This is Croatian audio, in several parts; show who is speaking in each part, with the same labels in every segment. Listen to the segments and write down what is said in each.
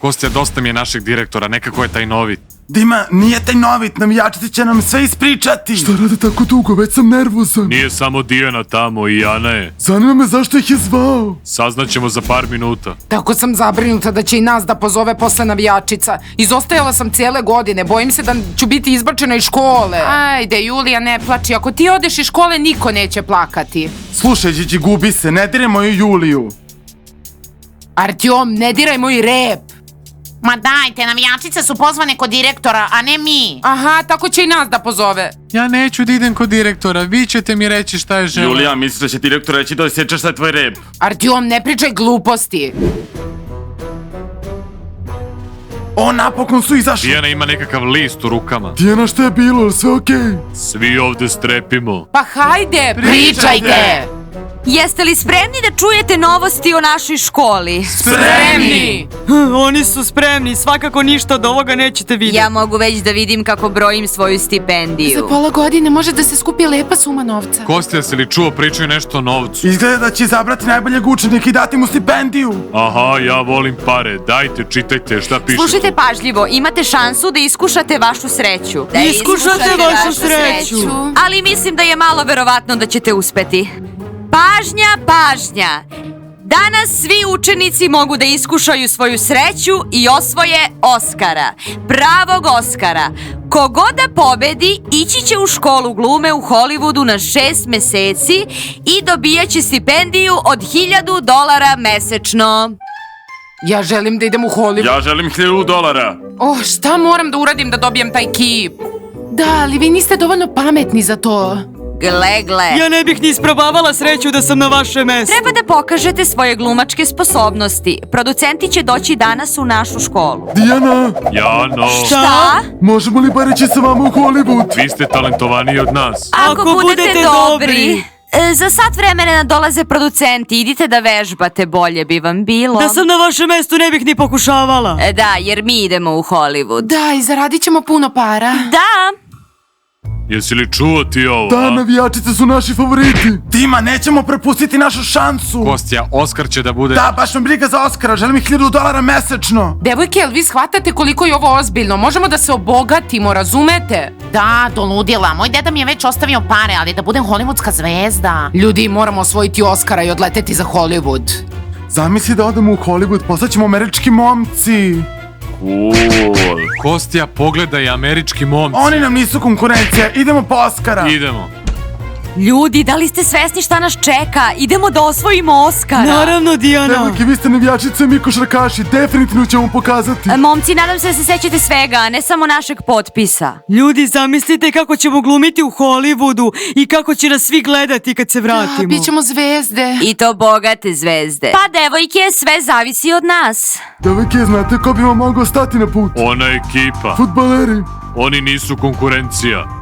Speaker 1: Kostja, dosta mi je našeg direktora, nekako je taj novit.
Speaker 2: Dima, nije taj novit, navijačice će nam sve ispričati.
Speaker 3: Šta rade tako dugo, već sam nervozan.
Speaker 1: Nije samo Dijana tamo, i Ana je.
Speaker 3: Zanima me zašto ih je zvao.
Speaker 1: Saznaćemo za par minuta.
Speaker 4: Tako sam zabrinuta da će i nas da pozove posle navijačica. Izostajala sam cijele godine, bojim se da ću biti izbačena iz škole. Ajde, Julija, ne plači, ako ti odeš iz škole niko neće plakati.
Speaker 2: Slušaj, Điđi, gubi se, ne diraj moju Juliju.
Speaker 4: Artjom, ne diraj moj rep.
Speaker 5: Ma dajte, navijačice su pozvane kod direktora, a ne mi.
Speaker 4: Aha, tako će i nas da pozove.
Speaker 1: Ja neću da idem kod direktora, vi ćete mi reći šta je žela.
Speaker 2: Julija, misliš da će direktor reći da osjećaš šta je tvoj rep?
Speaker 4: Artjom, ne pričaj gluposti.
Speaker 2: O, napokon su izašli.
Speaker 1: Dijana ima nekakav list u rukama.
Speaker 3: Dijana, šta je bilo, ali sve okej?
Speaker 1: Svi ovde strepimo.
Speaker 4: Pa hajde, pričajte.
Speaker 6: Jeste li spremni da čujete novosti o našoj školi?
Speaker 4: Spremni!
Speaker 7: Oni su spremni, svakako ništa od ovoga nećete vidjeti.
Speaker 6: Ja mogu već da vidim kako brojim svoju stipendiju.
Speaker 4: Za pola godine može da se skupi lepa suma novca.
Speaker 1: Kostja, si li čuo, pričaju nešto o novcu?
Speaker 2: Izgleda da će izabrati najboljeg učenika i dati mu stipendiju.
Speaker 1: Aha, ja volim pare, dajte, čitajte, šta piše.
Speaker 6: Slušajte pažljivo, imate šansu da iskušate vašu sreću.
Speaker 7: Iskušate vašu sreću.
Speaker 6: Ali mislim da je malo verovatno da ćete uspeti. Pažnja, pažnja! Danas svi učenici mogu da iskušaju svoju sreću i osvoje Oskara. Pravog Oskara. Kogod da pobedi, ići će u školu glume u Hollywoodu na 6 meseci i dobijaće stipendiju od $1000 mesečno.
Speaker 4: Ja želim da idem u Hollywood.
Speaker 2: Ja želim $1000.
Speaker 4: Oh, šta moram da uradim da dobijem taj kip? Da, ali vi niste dovoljno pametni za to.
Speaker 6: Gle.
Speaker 7: Ja ne bih ni isprobavala sreću da sam na vašem mestu.
Speaker 6: Treba da pokažete svoje glumačke sposobnosti. Producenti će doći danas u našu školu.
Speaker 3: Dijana,
Speaker 1: Jano,
Speaker 6: Šta?
Speaker 3: možemo li bar ići sa vama u Hollywood?
Speaker 1: vi ste talentovaniji od nas.
Speaker 6: Ako budete dobri. Za sat vremena dolaze producenti, idite da vežbate, bolje bi vam bilo.
Speaker 7: Da sam na vašem mestu ne bih ni pokušavala.
Speaker 6: Da, jer mi idemo u Hollywood.
Speaker 4: Da, i zaradit ćemo puno para.
Speaker 6: Da.
Speaker 1: Jesi li čuo ti ovo,
Speaker 3: Da,
Speaker 1: a?
Speaker 3: navijačice su naši favoriti.
Speaker 2: Dima, nećemo propustiti našu šansu.
Speaker 1: Kostja, Oskar će da bude...
Speaker 2: Da, baš me briga za Oskara, želim ih $1000 mesečno.
Speaker 4: Devojke, jel vi shvatate koliko je ovo ozbiljno? Možemo da se obogatimo, razumete?
Speaker 5: Da, doludila. Moj deda mi je već ostavio pare, ali da budem hollywoodska zvezda.
Speaker 4: Ljudi, moramo osvojiti Oskara i odleteti za Hollywood.
Speaker 2: Zamisli da odemo u Hollywood, postaćemo američki momci.
Speaker 1: Cool. Kostja, pogledaj, američki momci.
Speaker 2: Oni nam nisu konkurencija, idemo po Oskara.
Speaker 1: Idemo.
Speaker 6: Ljudi, da li ste svesni šta nas čeka? Idemo da osvojimo Oskara.
Speaker 7: Naravno, Dijana.
Speaker 3: Devojke, vi ste navijačice, mi košarkaši, definitivno ćemo pokazati.
Speaker 6: Momci, nadam se da se sećate svega, a ne samo našeg potpisa.
Speaker 7: Ljudi, zamislite kako ćemo glumiti u Hollywoodu i kako će nas svi gledati kad se vratimo.
Speaker 4: Bićemo zvezde.
Speaker 6: I to bogate zvezde. Pa, devojke, sve zavisi od nas.
Speaker 3: Devojke, znate ko bi vam mogao stati na put?
Speaker 1: Ona ekipa.
Speaker 3: Fudbaleri.
Speaker 1: Oni nisu konkurencija.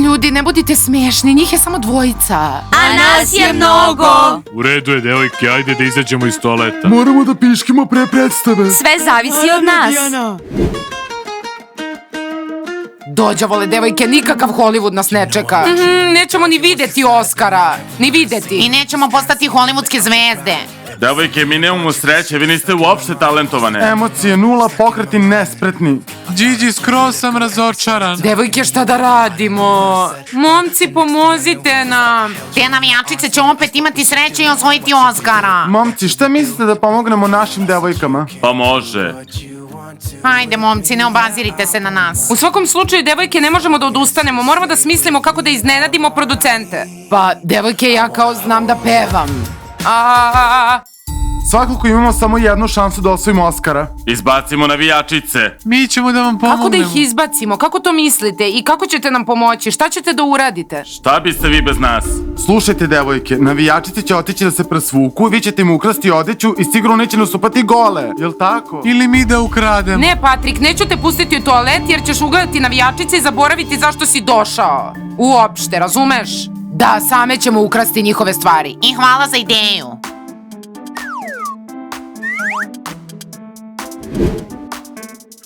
Speaker 4: Ljudi, ne budite smiješni, njih je samo dvojica.
Speaker 6: A nas je mnogo.
Speaker 1: U redu je, devojke, ajde da izađemo iz toaleta.
Speaker 3: Moramo da piškimo pre predstave.
Speaker 6: Sve zavisi od
Speaker 7: Naravno,
Speaker 6: nas.
Speaker 7: Dijana.
Speaker 4: Dođavole, devojke, nikakav Hollywood nas ne čeka. Nećemo ni videti Oskara. Ni videti.
Speaker 5: I nećemo postati hollywoodske zvezde.
Speaker 2: Devojke, mi nemamo sreće, vi niste uopšte talentovane. Emocije nula, pokreti nespretni.
Speaker 1: Điđi, skroz sam razočaran.
Speaker 4: Devojke, šta da radimo? Momci, pomozite nam.
Speaker 5: Te navijačice će opet imati sreće i osvojiti Oskara.
Speaker 2: Momci, šta mislite da pomognemo našim devojkama? Pa može.
Speaker 5: Hajde, momci, ne obazirite se na nas.
Speaker 4: U svakom slučaju, devojke, ne možemo da odustanemo. Moramo da smislimo kako da iznenadimo producente. Pa, devojke, ja kao znam da pevam.
Speaker 2: Svakako imamo samo jednu šansu da osvojimo Oskara. Izbacimo navijačice.
Speaker 1: Mi ćemo da vam pomognemo.
Speaker 4: Kako da ih izbacimo? Kako to mislite? I kako ćete nam pomoći? Šta ćete da uradite?
Speaker 2: Šta biste vi bez nas? Slušajte, devojke, navijačice će otići da se presvuku, vi ćete im ukrasti odeću i sigurno neće nasupati gole. Jel tako?
Speaker 1: Ili mi da ukrademo.
Speaker 4: Ne, Patrik, neću te pustiti u toalet jer ćeš ugledati navijačice i zaboraviti zašto si došao. Uopšte, razumeš? Da, same ćemo ukrasti njihove stvari.
Speaker 5: I hvala za ideju.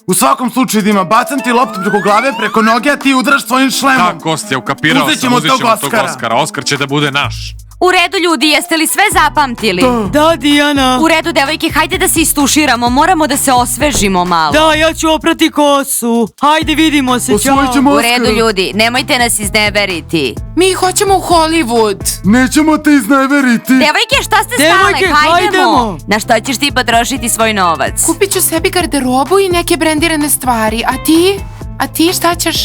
Speaker 2: U svakom slučaju, Dima, bacam ti loptu preko glave, preko noge, a ti udaraš svojim šlemom.
Speaker 1: Da, Kostja, ukapirao
Speaker 2: Uzet
Speaker 1: sam,
Speaker 2: ćemo
Speaker 1: uzet
Speaker 2: tog
Speaker 1: ćemo tog
Speaker 2: Oskara.
Speaker 1: Oskara. Oskar će da bude naš.
Speaker 6: U redu ljudi, jeste li sve zapamtili?
Speaker 7: Da, Dijana.
Speaker 6: U redu devojke, hajde da se istuširamo, moramo da se osvežimo malo.
Speaker 7: Da, ja ću oprati kosu. Hajde, vidimo se, čao.
Speaker 3: Osvojit ćemo
Speaker 6: U
Speaker 3: Oskara.
Speaker 6: redu ljudi, nemojte nas izneveriti.
Speaker 4: Mi hoćemo u Hollywood.
Speaker 3: Nećemo te izneveriti.
Speaker 6: Devojke, šta ste
Speaker 7: Devojke,
Speaker 6: stale? Hajdemo.
Speaker 7: hajdemo.
Speaker 6: Na što ćeš ti potrošiti svoj novac?
Speaker 4: Kupit ću sebi garderobu i neke brendirane stvari. A ti? A ti šta ćeš?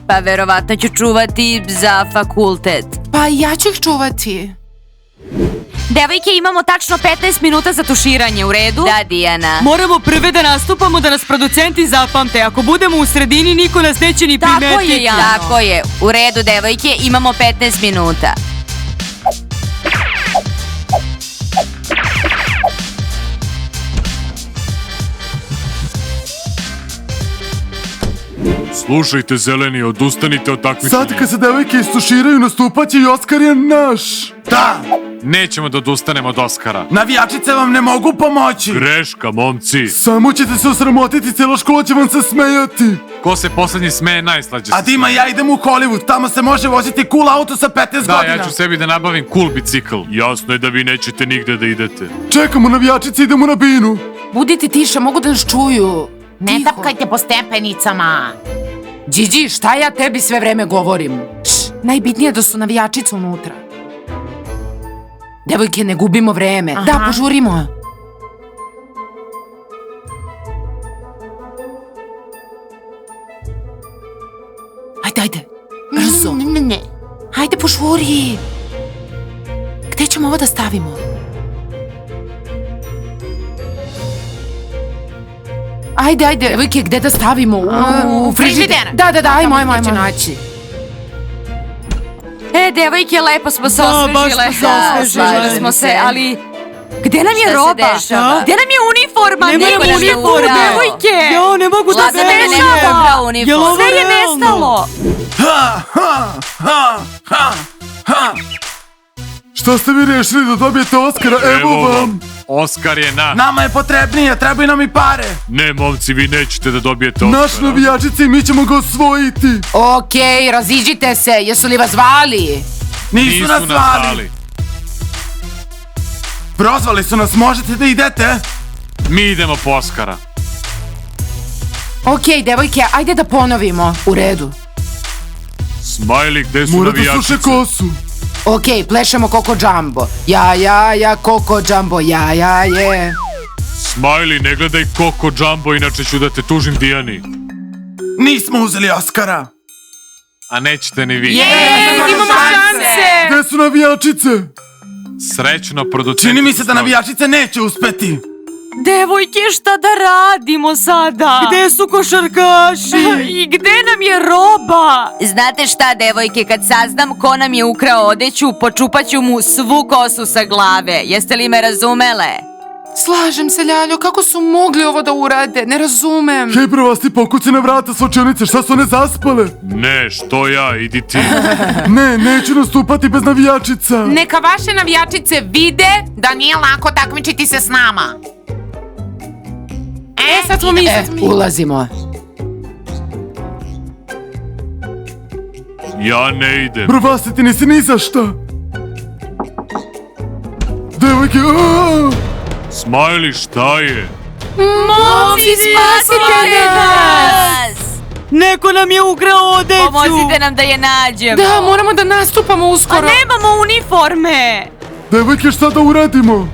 Speaker 6: Pa verovatno ću čuvati za fakultet.
Speaker 4: Pa ja ću ih čuvati.
Speaker 6: Devojke, imamo tačno 15 minuta za tuširanje, u redu? Da, Dijana.
Speaker 7: Moramo prve da nastupamo da nas producenti zapamte. Ako budemo u sredini, niko nas neće ni primetiti.
Speaker 6: Tako je, Jano. Tako je. U redu, devojke, imamo 15 minuta.
Speaker 1: Slušajte, zeleni, odustanite od takmičenja.
Speaker 3: Sad kad se devojke istuširaju, nastupaće i Oskar je naš.
Speaker 2: Da,
Speaker 1: Nećemo da odustanemo od Oskara.
Speaker 2: navijačice vam ne mogu pomoći.
Speaker 1: Greška, momci.
Speaker 3: Samo ćete se osramotiti, cijela škola će vam se smejati.
Speaker 1: Ko se poslednji smeje, najslađe
Speaker 2: A
Speaker 1: se.
Speaker 2: Dima, ja idem u Hollywood, tamo se može voziti cool auto sa 15
Speaker 1: Da,
Speaker 2: godina.
Speaker 1: ja ću sebi da nabavim cool bicikl. Jasno je da vi nećete nigde da idete.
Speaker 3: Čekamo navijačice, idemo na binu.
Speaker 4: Budite tiše, mogu da nas čuju.
Speaker 5: Ne
Speaker 4: Tiho.
Speaker 5: tapkajte po stepenicama.
Speaker 4: Điđi, šta ja tebi sve vreme govorim? Najbitnije je da su navijačice unutra. Devojke, ne gubimo vreme.
Speaker 5: Aha.
Speaker 4: Da, požurimo. Ajde, brzo.
Speaker 5: Ne.
Speaker 4: Ajde, požuri. Gde ćemo ovo da stavimo? Ajde, devojke, gde da stavimo?
Speaker 5: U frižider.
Speaker 4: Da, ajmo,
Speaker 5: Tamo
Speaker 4: ajmo
Speaker 5: će
Speaker 4: naći.
Speaker 6: Devojke, lepo smo se
Speaker 7: Da,
Speaker 6: osvežile.
Speaker 7: baš smo se osvežile.
Speaker 6: Osvežile smo se, ali... Gde nam je
Speaker 7: Šta se
Speaker 6: roba?
Speaker 7: dešava?
Speaker 6: Gde nam je uniforma?
Speaker 7: Nema
Speaker 6: Niko
Speaker 7: nam
Speaker 6: nam je
Speaker 7: uniforme.
Speaker 6: urao. Devojke!
Speaker 7: Jo, ne mogu da
Speaker 6: Šta se dešava?
Speaker 7: Jel ovo
Speaker 6: Sve je
Speaker 7: realno?
Speaker 6: nestalo.
Speaker 3: Šta ste vi rešili da dobijete Oskara? Evo vam.
Speaker 1: Oskar je naš.
Speaker 2: Nama je potrebnije, trebaju nam i pare.
Speaker 1: Ne, momci, vi nećete da dobijete Oskara.
Speaker 3: Naš navijačice i mi ćemo ga osvojiti.
Speaker 4: Okej, raziđite se. Jesu li vas zvali?
Speaker 2: Nisu nas zvali. Prozvali su nas, možete da idete?
Speaker 1: Mi idemo po Oskara.
Speaker 4: Okej, devojke, ajde da ponovimo. U redu.
Speaker 1: Smajli, gde su
Speaker 3: Mora da
Speaker 1: navijačice?
Speaker 3: suše kosu.
Speaker 4: Okej, plešemo Koko Džambo. Ja, Koko Džambo, ja, je.
Speaker 1: Smajli, ne gledaj Koko Džambo, inače ću da te tužim Dijani.
Speaker 2: Nismo uzeli Oskara.
Speaker 1: A nećete ni vi.
Speaker 4: Imamo šanse!
Speaker 3: Gde su navijačice?
Speaker 1: Srećno, producenti.
Speaker 2: Čini mi se da navijačice neće uspeti.
Speaker 6: Devojke, šta da radimo sada?
Speaker 7: Gde su košarkaši?
Speaker 6: I gde nam je roba? Znate šta, devojke, kad saznam ko nam je ukrao odeću, počupaću mu svu kosu sa glave. Jeste li me razumele?
Speaker 4: Slažem se, Ljaljo, kako su mogli ovo da urade? Ne razumem.
Speaker 3: Hej, prvasti, pokuci na vrata svočionice, šta su one zaspale?
Speaker 1: Ne, što ja, idi ti.
Speaker 3: Ne, neću nastupati bez navijačica.
Speaker 4: Neka vaše navijačice vide.
Speaker 5: Da nije lako takmičiti se s nama.
Speaker 4: Sad smo mi. Ulazimo.
Speaker 1: Ja ne idem.
Speaker 3: Prvasti, ti nisi ni za šta. Devojke, aaa!
Speaker 1: Smajli, šta je?
Speaker 6: Momci, spasite nas!
Speaker 7: Neko nam je ukrao odeću.
Speaker 6: Pomozite nam da je nađemo.
Speaker 4: Da, moramo da nastupamo uskoro.
Speaker 6: Nemamo uniforme.
Speaker 3: Devojke, šta da uradimo?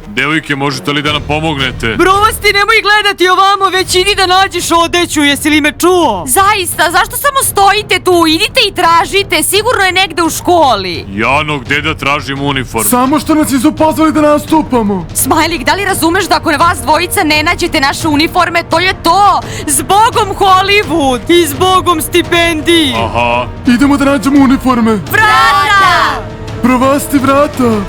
Speaker 1: Devojke, možete li da nam pomognete?
Speaker 7: Brovasti, nemoj gledati ovamo, već idi da nađeš odeću, jesi li me čuo?
Speaker 6: Zaista, zašto samo stojite tu? Idite i tražite, sigurno je negde u školi.
Speaker 1: Jano, gde da tražim uniform?
Speaker 3: Samo što nas nisu pozvali da nastupamo.
Speaker 6: Smajlik, da li razumeš da ako vas dvojica ne nađete naše uniforme, to je to? Zbogom Hollywood!
Speaker 7: I zbogom stipendiji.
Speaker 1: Aha.
Speaker 3: Idemo da nađemo uniforme.
Speaker 6: Vrata!
Speaker 3: Prvasti, vrata.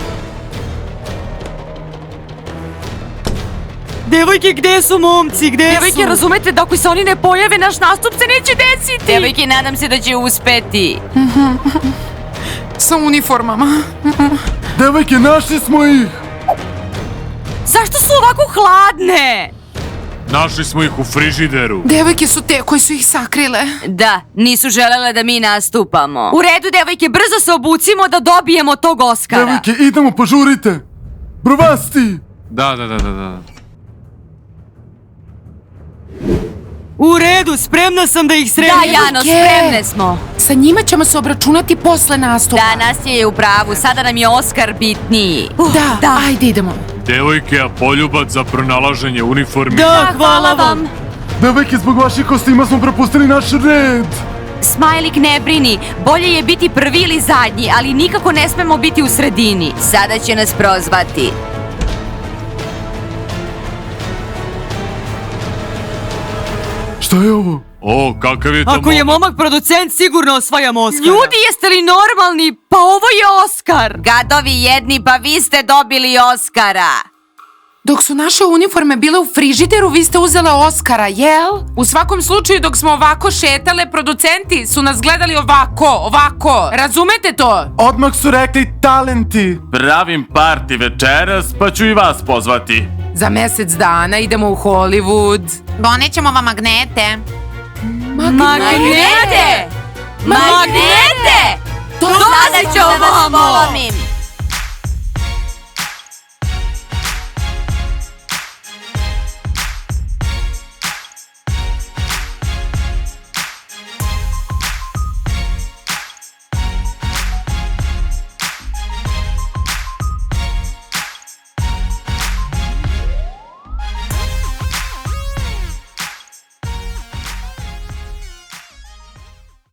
Speaker 7: Devojke, gde su momci, gde su?
Speaker 6: Devojke, razumete da ako se oni ne pojave, naš nastup se neće desiti. Devojke, nadam se da će uspeti.
Speaker 4: Sa uniformama.
Speaker 3: Devojke, našli smo ih.
Speaker 6: Zašto su ovako hladne?
Speaker 1: Našli smo ih u frižideru.
Speaker 4: Devojke su te koji su ih sakrile.
Speaker 6: Da, nisu želele da mi nastupamo. U redu, devojke, brzo se obucimo da dobijemo tog Oskara.
Speaker 3: Devojke, idemo, požurite. Brovasti!
Speaker 1: Da.
Speaker 7: U redu, spremna sam da ih
Speaker 6: Da,
Speaker 7: sredim.
Speaker 6: Jano,
Speaker 4: Devojke.
Speaker 6: spremne smo.
Speaker 4: Sa njima ćemo se obračunati posle nastupa.
Speaker 6: Da, Nastja je u pravu, sada nam je Oskar bitniji.
Speaker 4: Da, ajde idemo.
Speaker 1: Devojke, a poljubac za pronalaženje uniformi.
Speaker 7: Da, hvala vam.
Speaker 3: Devojke, zbog vaših kostima smo propustili naš red.
Speaker 6: Smajlik, ne brini, bolje je biti prvi ili zadnji, ali nikako ne smemo biti u sredini. Sada će nas prozvati.
Speaker 3: Šta je ovo?
Speaker 1: O, kakav je to
Speaker 7: Ako je
Speaker 1: momak?
Speaker 7: momak producent, sigurno osvajam Oskara.
Speaker 6: Ljudi, jeste li normalni? Pa ovo je Oskar. Gadovi jedni, pa vi ste dobili Oskara.
Speaker 4: Dok su naše uniforme bile u frižideru, vi ste uzele Oskara, jel? U svakom slučaju, dok smo ovako šetale, producenti su nas gledali ovako. Razumete to?
Speaker 2: Odmah su rekli talenti. Pravim parti večeras, pa ću i vas pozvati.
Speaker 4: Za mesec dana idemo u Hollywood.
Speaker 5: Donećemo vam magnete.
Speaker 6: Magnete! Magnete!
Speaker 4: To
Speaker 6: Sada ću da vas polomim.